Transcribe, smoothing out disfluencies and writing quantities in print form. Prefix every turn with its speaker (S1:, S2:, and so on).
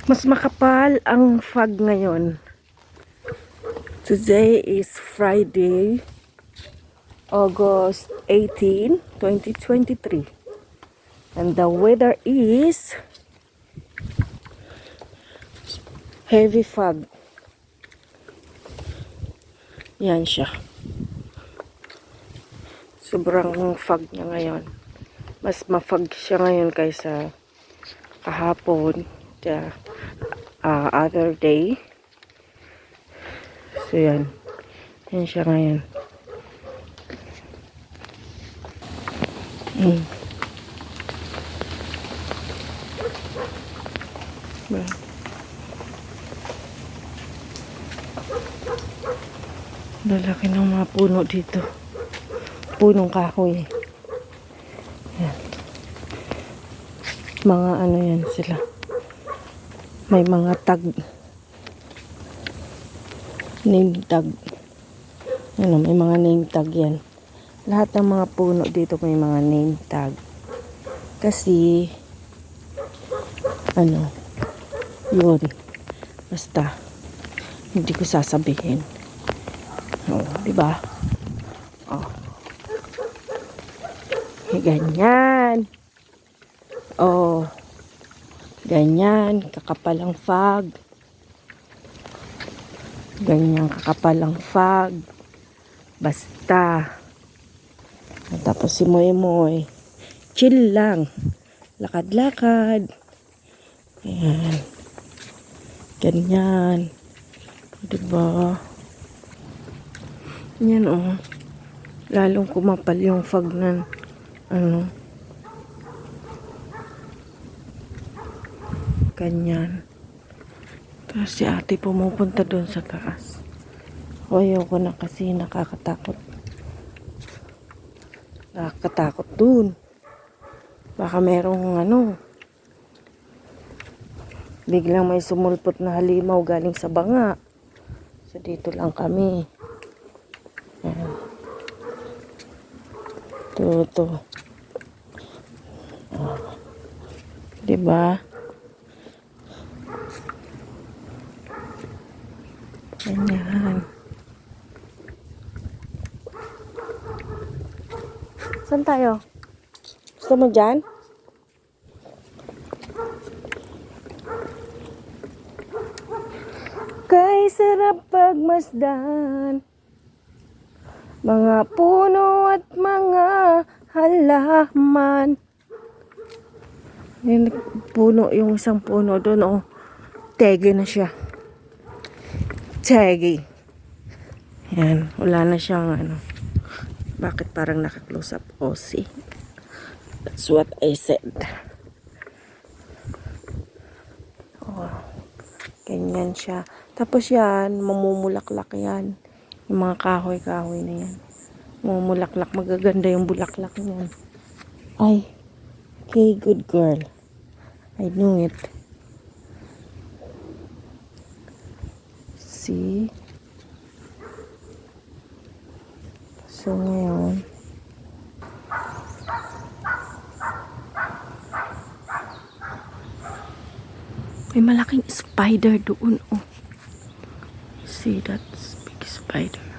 S1: Mas makapal ang fog ngayon. Today is Friday, August 18, 2023. And the weather is heavy fog. Yan siya. Sobrang fog niya ngayon. Mas ma-fog siya ngayon kaysa kahapon, the other day. So yan. Yan siya ngayon. Lalaki ng mga puno dito. Punong kahoy. Yan. Mga ano yan sila. May mga tag. Name tag. Ano, may mga name tag yan. Lahat ng mga puno dito may mga name tag. Kasi, ano, yun. Basta, hindi ko sasabihin. O, diba? O. Ganyan. O. Ganyan. Kakapal ang fog. Ganyan kakapal ang fog. Basta. Tapos si Moy Moy, chill lang. Lakad-lakad. Ayan. Ganyan. Diba? Yan o. Lalong kumapal yung fog ng ano. Ganyan. Tapos si ate pumupunta doon sa taas. Ayoko na kasi nakakatakot. Nakakatakot doon. Baka merong ano. Biglang may sumulpot na halimaw galing sa banga. So dito lang kami. Ayan. Ito. Oh. Diba? Ganyan. Saan tayo? Gusto mo dyan? Kay sarap pagmasdan mga puno at mga halaman. Yung puno, yung isang puno doon, oh. Tege na siya. Tege. Yan, wala na siyang ano. Bakit parang naka-close up? Oh, see? That's what I said. Oh, ganyan siya. Tapos yan, mamumulaklak yan. Yung mga kahoy-kahoy na yan. Mamumulaklak. Magaganda yung bulaklak niyan. Ay, okay, good girl. I knew it. See? So, ngayon, may malaking spider doon, oh. See, that's big spider.